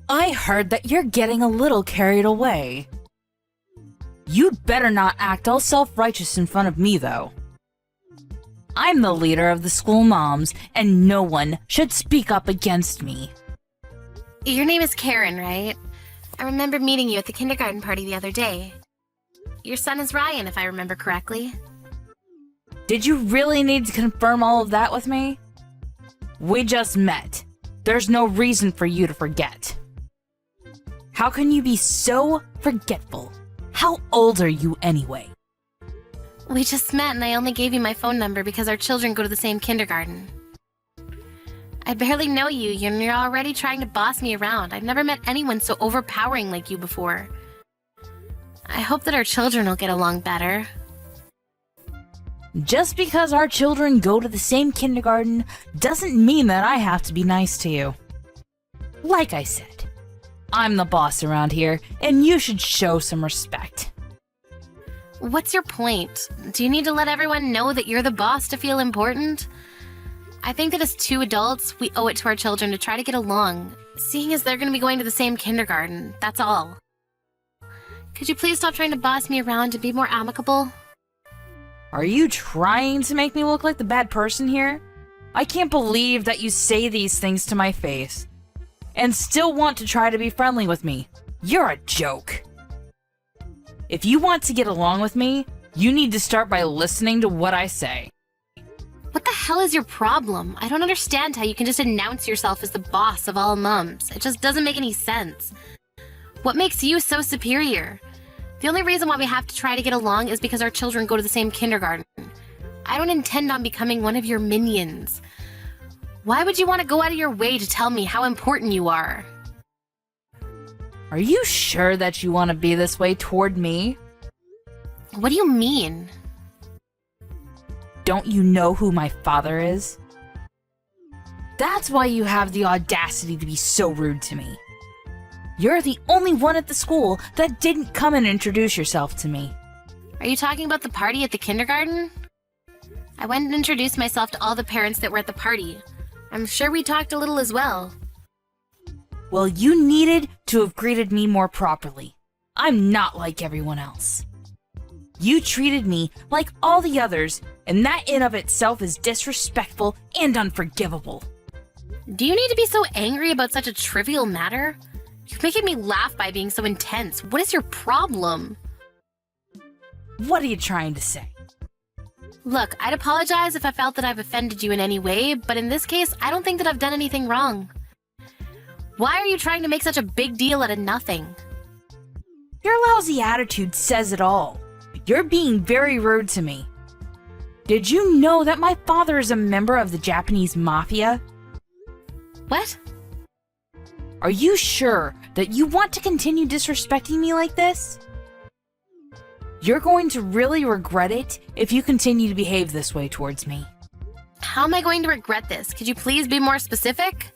I heard that you're getting a little carried away. You'd better not act all self-righteous in front of me, though. I'm the leader of the school moms, and no one should speak up against me. Your name is Karen, right? I remember meeting you at the kindergarten party the other day. Your son is Ryan, if I remember correctly. Did you really need to confirm all of that with me? We just met. There's no reason for you to forget. How can you be so forgetful? How old are you anyway? We just met and I only gave you my phone number because our children go to the same kindergarten. I barely know you and you're already trying to boss me around. I've never met anyone so overpowering like you before. I hope that our children will get along better. Just because our children go to the same kindergarten doesn't mean that I have to be nice to you. Like I said, I'm the boss around here, and you should show some respect. What's your point? Do you need to let everyone know that you're the boss to feel important? I think that as two adults, we owe it to our children to try to get along, seeing as they're going to be going to the same kindergarten, that's all. Could you please stop trying to boss me around and be more amicable? Are you trying to make me look like the bad person here? I can't believe that you say these things to my face and still want to try to be friendly with me. You're a joke. If you want to get along with me, you need to start by listening to what I say. What the hell is your problem? I don't understand how you can just announce yourself as the boss of all mums. It just doesn't make any sense. What makes you so superior? The only reason why we have to try to get along is because our children go to the same kindergarten. I don't intend on becoming one of your minions. Why would you want to go out of your way to tell me how important you are? Are you sure that you want to be this way toward me? What do you mean? Don't you know who my father is? That's why you have the audacity to be so rude to me. You're the only one at the school that didn't come and introduce yourself to me. Are you talking about the party at the kindergarten? I went and introduced myself to all the parents that were at the party. I'm sure we talked a little as well. Well, you needed to have greeted me more properly. I'm not like everyone else. You treated me like all the others, and that in of itself is disrespectful and unforgivable. Do you need to be so angry about such a trivial matter? You're making me laugh by being so intense. What is your problem? What are you trying to say? Look, I'd apologize if I felt that I've offended you in any way, but in this case, I don't think that I've done anything wrong. Why are you trying to make such a big deal out of nothing? Your lousy attitude says it all. You're being very rude to me. Did you know that my father is a member of the Japanese mafia? What? Are you sure that you want to continue disrespecting me like this? You're going to really regret it if you continue to behave this way towards me. How am I going to regret this? Could you please be more specific?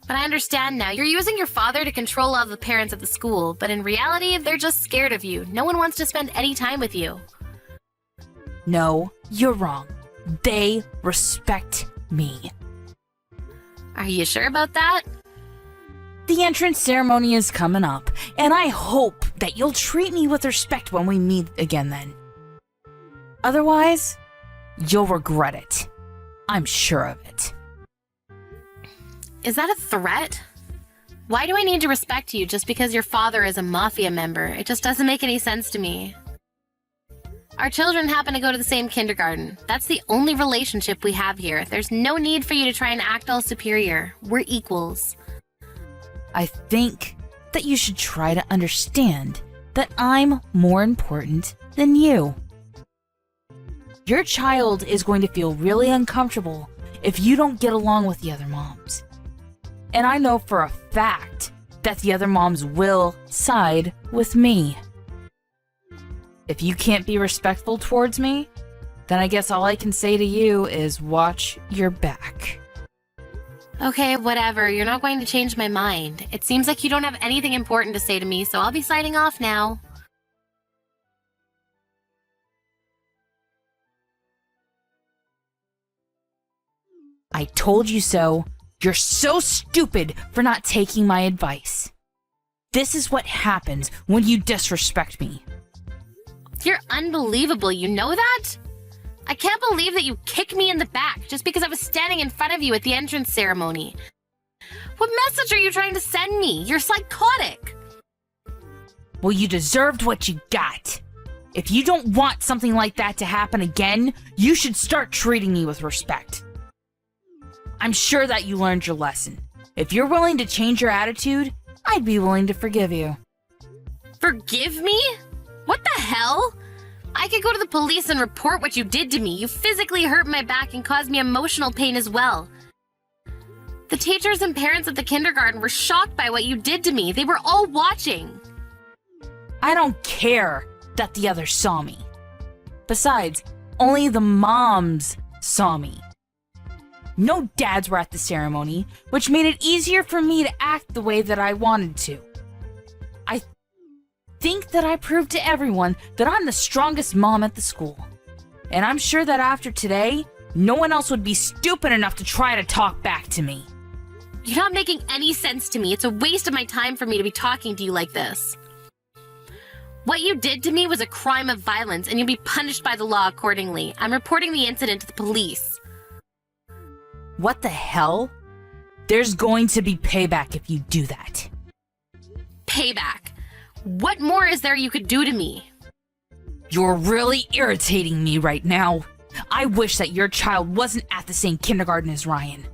But I understand now. You're using your father to control all the parents at the school, but in reality, they're just scared of you. No one wants to spend any time with you. No, you're wrong. They respect me. Are you sure about that? The entrance ceremony is coming up, and I hope that you'll treat me with respect when we meet again then. Otherwise, you'll regret it. I'm sure of it. Is that a threat? Why do I need to respect you just because your father is a mafia member? It just doesn't make any sense to me. Our children happen to go to the same kindergarten. That's the only relationship we have here. There's no need for you to try and act all superior. We're equals. I think that you should try to understand that I'm more important than you. Your child is going to feel really uncomfortable if you don't get along with the other moms. And I know for a fact that the other moms will side with me. If you can't be respectful towards me, then I guess all I can say to you is watch your back. Okay, whatever. You're not going to change my mind. It seems like you don't have anything important to say to me, so I'll be signing off now. I told you so You're so stupid for not taking my advice. This is what happens when you disrespect me. You're unbelievable, you know that? I can't believe that you kicked me in the back just because I was standing in front of you at the entrance ceremony. What message are you trying to send me? You're psychotic. Well, you deserved what you got. If you don't want something like that to happen again, you should start treating me with respect. I'm sure that you learned your lesson. If you're willing to change your attitude, I'd be willing to forgive you. Forgive me? What the hell? I could go to the police and report what you did to me. You physically hurt my back and caused me emotional pain as well. The teachers and parents at the kindergarten were shocked by what you did to me. They were all watching. I don't care that the others saw me. Besides, only the moms saw me. No dads were at the ceremony, which made it easier for me to act the way that I wanted to. I think that I proved to everyone that I'm the strongest mom at the school. And I'm sure that after today, no one else would be stupid enough to try to talk back to me. You're not making any sense to me. It's a waste of my time for me to be talking to you like this. What you did to me was a crime of violence, and you'll be punished by the law accordingly. I'm reporting the incident to the police. What the hell? There's going to be payback if you do that. Payback? What more is there you could do to me? You're really irritating me right now. I wish that your child wasn't at the same kindergarten as Ryan.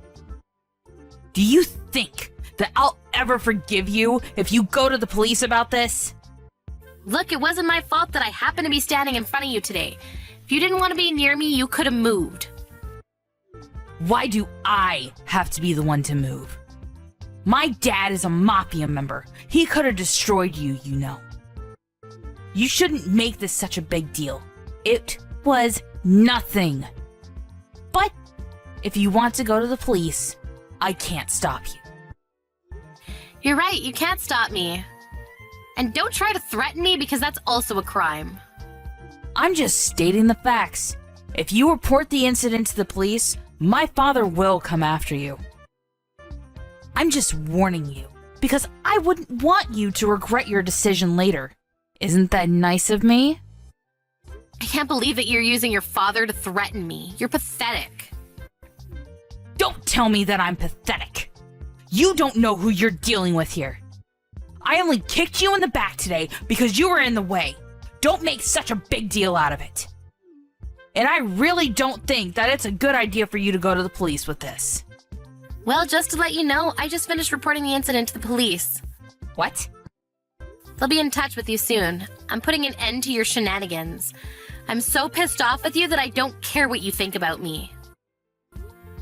Do you think that I'll ever forgive you if you go to the police about this? Look, it wasn't my fault that I happened to be standing in front of you today. If you didn't want to be near me, you could have moved. Why do I have to be the one to move? My dad is a mafia member. He could have destroyed you, you know. You shouldn't make this such a big deal. It was nothing. But if you want to go to the police, I can't stop you. You're right, you can't stop me. And don't try to threaten me because that's also a crime. I'm just stating the facts. If you report the incident to the police, my father will come after you. I'm just warning you, because I wouldn't want you to regret your decision later. Isn't that nice of me? I can't believe that you're using your father to threaten me. You're pathetic. Don't tell me that I'm pathetic. You don't know who you're dealing with here. I only kicked you in the back today because you were in the way. Don't make such a big deal out of it. And I really don't think that it's a good idea for you to go to the police with this. Well, just to let you know, I just finished reporting the incident to the police. What? They'll be in touch with you soon. I'm putting an end to your shenanigans. I'm so pissed off with you that I don't care what you think about me.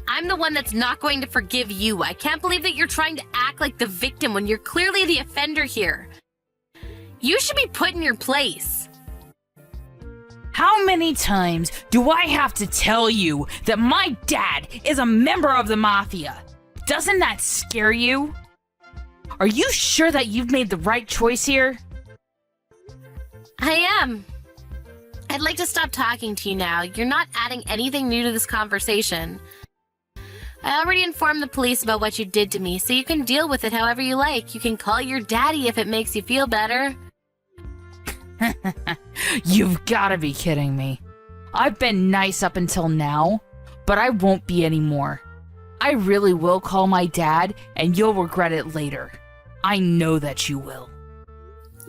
I'm the one that's not going to forgive you. I can't believe that you're trying to act like the victim when you're clearly the offender here. You should be put in your place. How many times do I have to tell you that my dad is a member of the mafia? Doesn't that scare you? Are you sure that you've made the right choice here? I am. I'd like to stop talking to you now. You're not adding anything new to this conversation. I already informed the police about what you did to me, so you can deal with it however you like. You can call your daddy if it makes you feel better. You've gotta be kidding me. I've been nice up until now, but I won't be anymore. I really will call my dad, and you'll regret it later. I know that you will.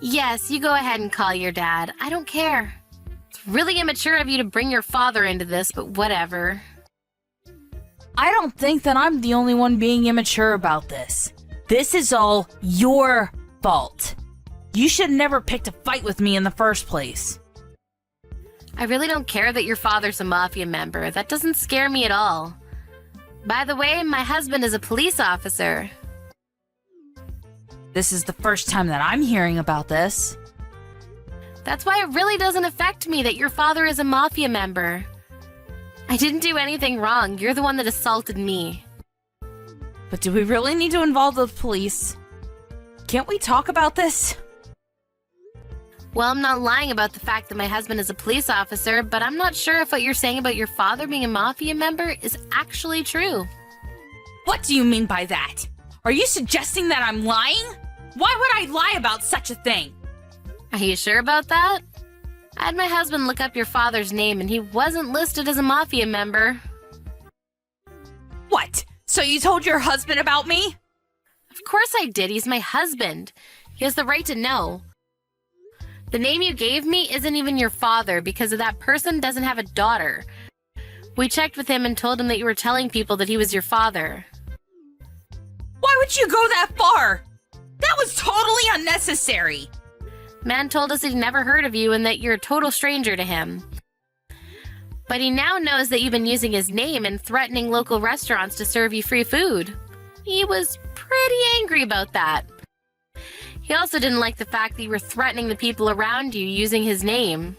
Yes, you go ahead and call your dad. I don't care. It's really immature of you to bring your father into this, but whatever. I don't think that I'm the only one being immature about this. This is all your fault. You should never picked a fight with me in the first place. I really don't care that your father's a mafia member. That doesn't scare me at all. By the way, my husband is a police officer. This is the first time that I'm hearing about this. That's why it really doesn't affect me that your father is a mafia member. I didn't do anything wrong. You're the one that assaulted me. But do we really need to involve the police? Can't we talk about this? Well, I'm not lying about the fact that my husband is a police officer, but I'm not sure if what you're saying about your father being a mafia member is actually true. What do you mean by that? Are you suggesting that I'm lying? Why would I lie about such a thing? Are you sure about that? I had my husband look up your father's name and he wasn't listed as a mafia member. What? So you told your husband about me? Of course I did. He's my husband. He has the right to know. The name you gave me isn't even your father because that person doesn't have a daughter. We checked with him and told him that you were telling people that he was your father. Why would you go that far? That was totally unnecessary. Man told us he'd never heard of you and that you're a total stranger to him. But he now knows that you've been using his name and threatening local restaurants to serve you free food. He was pretty angry about that. He also didn't like the fact that you were threatening the people around you using his name.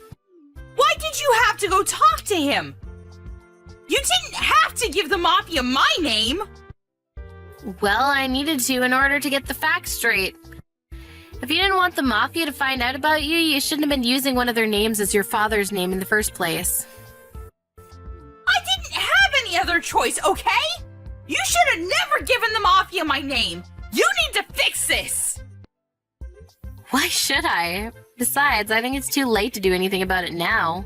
Why did you have to go talk to him? You didn't have to give the mafia my name. Well, I needed to in order to get the facts straight. If you didn't want the mafia to find out about you, you shouldn't have been using one of their names as your father's name in the first place. I didn't have any other choice, okay? You should have never given the mafia my name. You need to fix this. Why should I? Besides, I think it's too late to do anything about it now.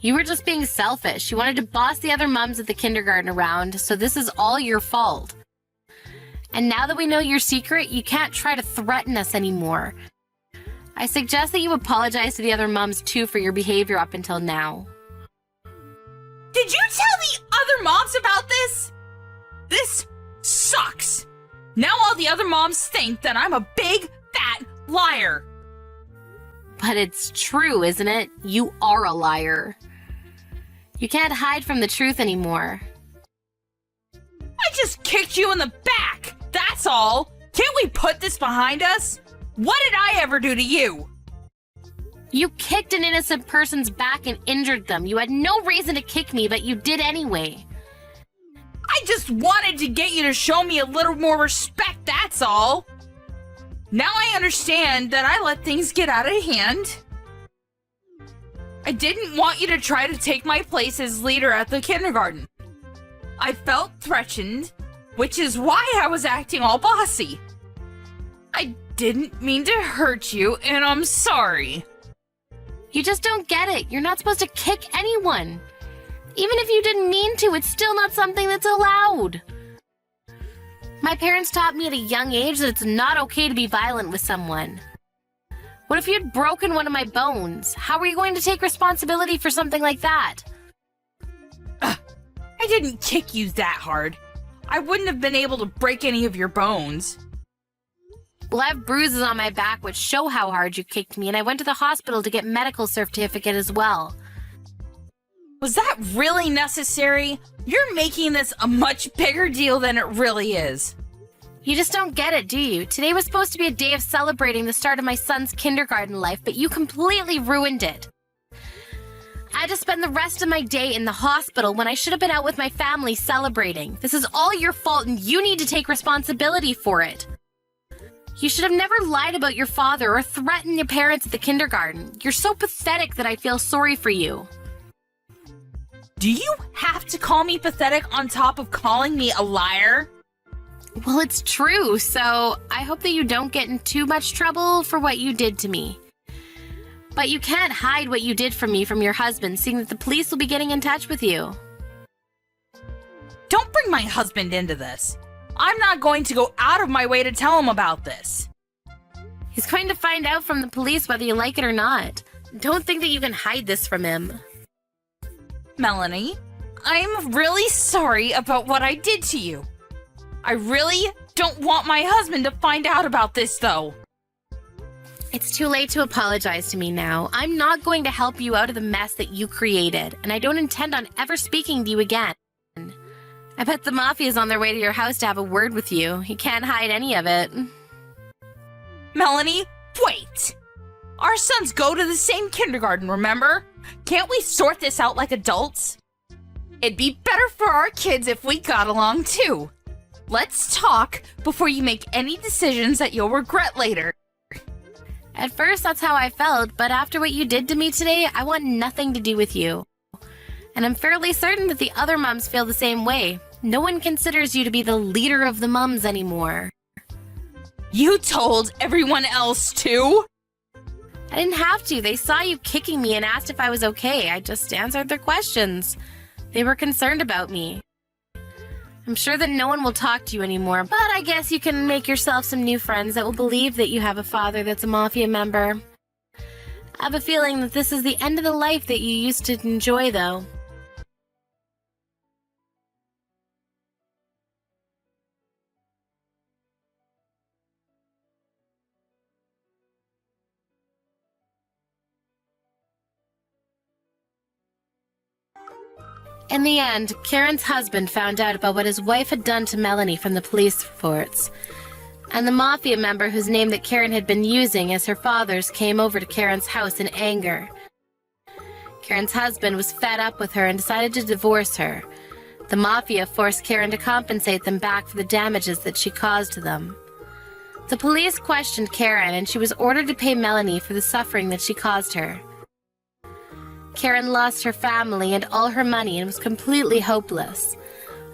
You were just being selfish. You wanted to boss the other mums at the kindergarten around, so this is all your fault. And now that we know your secret, you can't try to threaten us anymore. I suggest that you apologize to the other mums too for your behavior up until now. Did you tell the other moms about this? This sucks. Now all the other moms think that I'm a big, fat liar. But it's true, isn't it? You are a liar. You can't hide from the truth anymore. I just kicked you in the back. That's all. Can't we put this behind us? What did I ever do to you? You kicked an innocent person's back and injured them. You had no reason to kick me, but you did anyway. I just wanted to get you to show me a little more respect, that's all. Now I understand that I let things get out of hand. I didn't want you to try to take my place as leader at the kindergarten. I felt threatened, which is why I was acting all bossy. I didn't mean to hurt you, and I'm sorry. You just don't get it. You're not supposed to kick anyone. Even if you didn't mean to, it's still not something that's allowed. My parents taught me at a young age that it's not okay to be violent with someone. What if you had broken one of my bones? How were you going to take responsibility for something like that? I didn't kick you that hard. I wouldn't have been able to break any of your bones. Well, I have bruises on my back which show how hard you kicked me, and I went to the hospital to get medical certificate as well. Was that really necessary? You're making this a much bigger deal than it really is. You just don't get it, do you? Today was supposed to be a day of celebrating the start of my son's kindergarten life, but you completely ruined it. I had to spend the rest of my day in the hospital when I should have been out with my family celebrating. This is all your fault and you need to take responsibility for it. You should have never lied about your father or threatened your parents at the kindergarten. You're so pathetic that I feel sorry for you. Do you have to call me pathetic on top of calling me a liar? Well, it's true, so I hope that you don't get in too much trouble for what you did to me. But you can't hide what you did for me from your husband, seeing that the police will be getting in touch with you. Don't bring my husband into this. I'm not going to go out of my way to tell him about this. He's going to find out from the police whether you like it or not. Don't think that you can hide this from him. Melanie, I'm really sorry about what I did to you. I really don't want my husband to find out about this, though. It's too late to apologize to me now. I'm not going to help you out of the mess that you created, and I don't intend on ever speaking to you again. I bet the mafia's on their way to your house to have a word with you. You can't hide any of it. Melanie, wait! Our sons go to the same kindergarten, remember? Can't we sort this out like adults? It'd be better for our kids if we got along too. Let's talk before you make any decisions that you'll regret later. At first, that's how I felt, but after what you did to me today, I want nothing to do with you. And I'm fairly certain that the other moms feel the same way. No one considers you to be the leader of the mums anymore. You told everyone else too? I didn't have to. They saw you kicking me and asked if I was okay. I just answered their questions. They were concerned about me. I'm sure that no one will talk to you anymore, but I guess you can make yourself some new friends that will believe that you have a father that's a mafia member. I have a feeling that this is the end of the life that you used to enjoy, though. In the end, Karen's husband found out about what his wife had done to Melanie from the police reports. And the mafia member whose name that Karen had been using as her father's came over to Karen's house in anger. Karen's husband was fed up with her and decided to divorce her. The mafia forced Karen to compensate them back for the damages that she caused to them. The police questioned Karen and she was ordered to pay Melanie for the suffering that she caused her. Karen lost her family and all her money and was completely hopeless.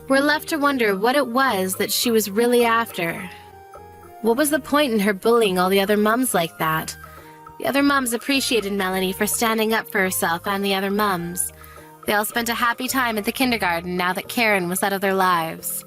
We're left to wonder what it was that she was really after. What was the point in her bullying all the other mums like that? The other mums appreciated Melanie for standing up for herself and the other mums. They all spent a happy time at the kindergarten now that Karen was out of their lives.